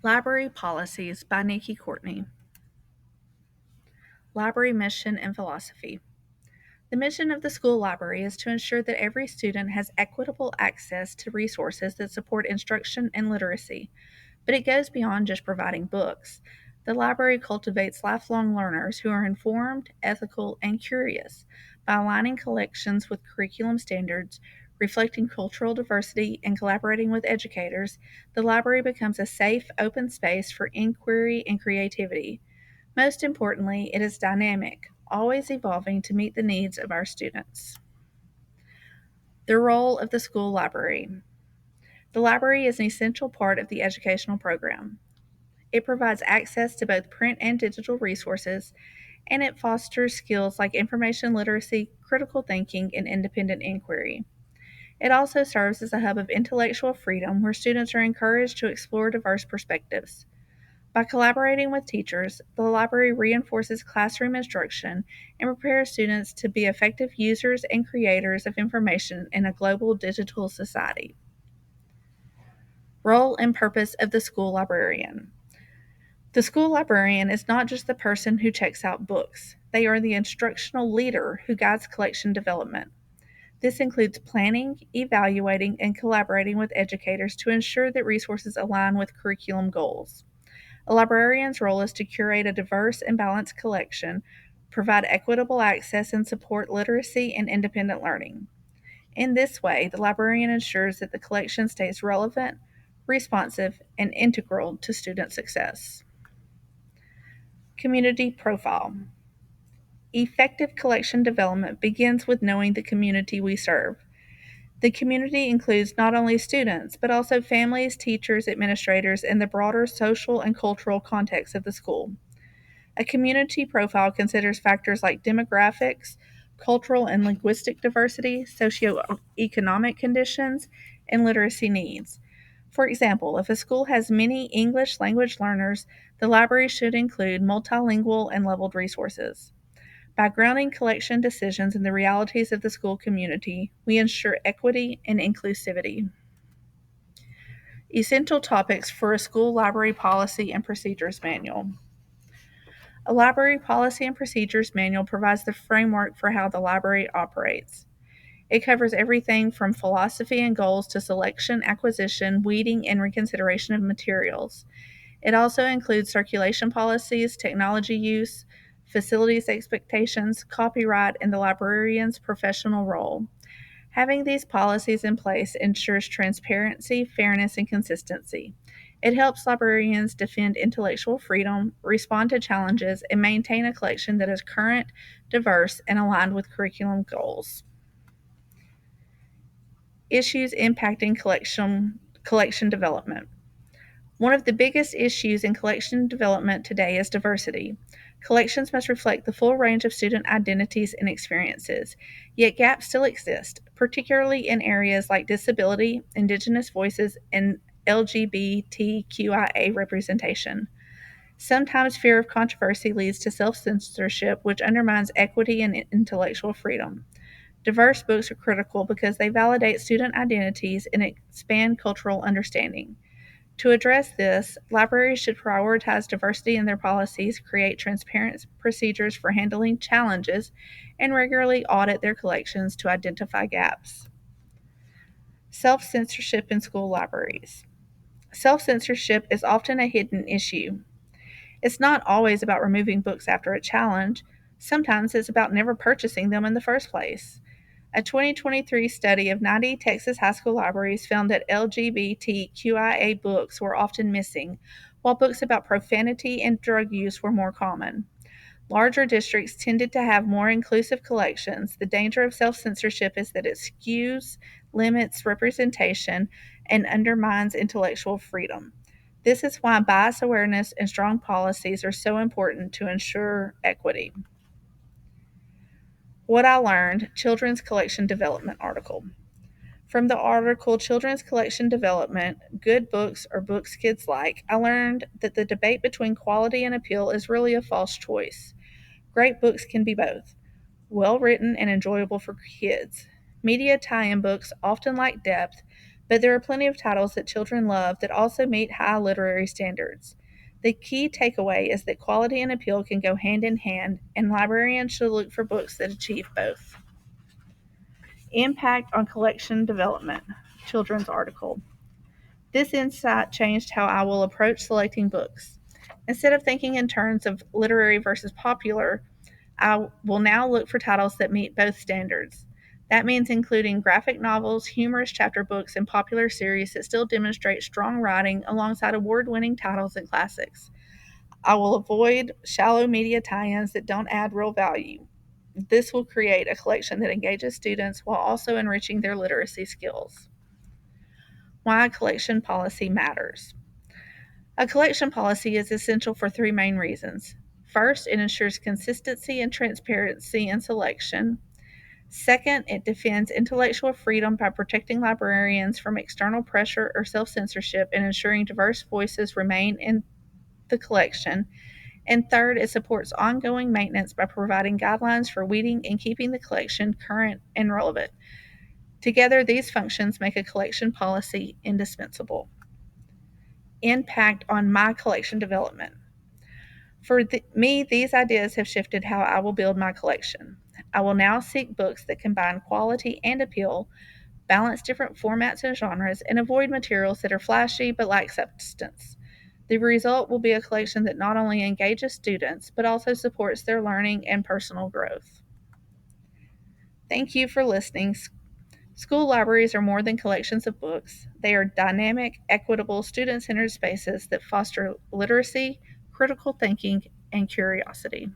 Library Policies by Nikki Courtney. Library Mission and Philosophy. The mission of the school library is to ensure that every student has equitable access to resources that support instruction and literacy, but it goes beyond just providing books. The library cultivates lifelong learners who are informed, ethical, and curious. By aligning collections with curriculum standards, reflecting cultural diversity, and collaborating with educators, the library becomes a safe, open space for inquiry and creativity. Most importantly, it is dynamic, always evolving to meet the needs of our students. The role of the school library. The library is an essential part of the educational program. It provides access to both print and digital resources, and it fosters skills like information literacy, critical thinking, and independent inquiry. It also serves as a hub of intellectual freedom where students are encouraged to explore diverse perspectives. By collaborating with teachers, the library reinforces classroom instruction and prepares students to be effective users and creators of information in a global digital society. Role and purpose of the school librarian. The school librarian is not just the person who checks out books, they are the instructional leader who guides collection development. This includes planning, evaluating, and collaborating with educators to ensure that resources align with curriculum goals. A librarian's role is to curate a diverse and balanced collection, provide equitable access, and support literacy and independent learning. In this way, the librarian ensures that the collection stays relevant, responsive, and integral to student success. Community profile. Effective collection development begins with knowing the community we serve. The community includes not only students, but also families, teachers, administrators, and the broader social and cultural context of the school. A community profile considers factors like demographics, cultural and linguistic diversity, socioeconomic conditions, and literacy needs. For example, if a school has many English language learners, the library should include multilingual and leveled resources. By grounding collection decisions in the realities of the school community, we ensure equity and inclusivity. Essential topics for a school library policy and procedures manual. A library policy and procedures manual provides the framework for how the library operates. It covers everything from philosophy and goals to selection, acquisition, weeding, and reconsideration of materials. It also includes circulation policies, technology use, facilities expectations, copyright, and the librarian's professional role. Having these policies in place ensures transparency, fairness, and consistency. It helps librarians defend intellectual freedom, respond to challenges, and maintain a collection that is current, diverse, and aligned with curriculum goals. Issues impacting collection development. One of the biggest issues in collection development today is diversity. Collections must reflect the full range of student identities and experiences, yet gaps still exist, particularly in areas like disability, Indigenous voices, and LGBTQIA representation. Sometimes fear of controversy leads to self censorship, which undermines equity and intellectual freedom. Diverse books are critical because they validate student identities and expand cultural understanding. To address this, libraries should prioritize diversity in their policies, create transparent procedures for handling challenges, and regularly audit their collections to identify gaps. Self censorship in school libraries. Self censorship is often a hidden issue. It's not always about removing books after a challenge, sometimes it's about never purchasing them in the first place. A 2023 study of 90 Texas high school libraries found that LGBTQIA books were often missing, while books about profanity and drug use were more common. Larger districts tended to have more inclusive collections. The danger of self censorship is that it skews, limits representation, and undermines intellectual freedom. This is why bias awareness and strong policies are so important to ensure equity. What I Learned Children's Collection Development article. From the article Children's Collection Development Good Books or Books Kids Like, I learned that the debate between quality and appeal is really a false choice. Great books can be both well written and enjoyable for kids. Media tie in books often lack depth, but there are plenty of titles that children love that also meet high literary standards. The key takeaway is that quality and appeal can go hand in hand, and librarians should look for books that achieve both. Impact on collection development. Children's article. This insight changed how I will approach selecting books. Instead of thinking in terms of literary versus popular, I will now look for titles that meet both standards. That means including graphic novels, humorous chapter books, and popular series that still demonstrate strong writing alongside award winning titles and classics. I will avoid shallow media tie ins that don't add real value. This will create a collection that engages students while also enriching their literacy skills. Why a collection policy matters. A collection policy is essential for three main reasons. First, it ensures consistency and transparency in selection. Second, it defends intellectual freedom by protecting librarians from external pressure or self censorship and ensuring diverse voices remain in the collection. And third, it supports ongoing maintenance by providing guidelines for weeding and keeping the collection current and relevant. Together, these functions make a collection policy indispensable. Impact on my collection development. For me, these ideas have shifted how I will build my collection. I will now seek books that combine quality and appeal, balance different formats and genres, and avoid materials that are flashy but lack substance. The result will be a collection that not only engages students but also supports their learning and personal growth. Thank you for listening. School libraries are more than collections of books. They are dynamic, equitable, student centered spaces that foster literacy, critical thinking, and curiosity.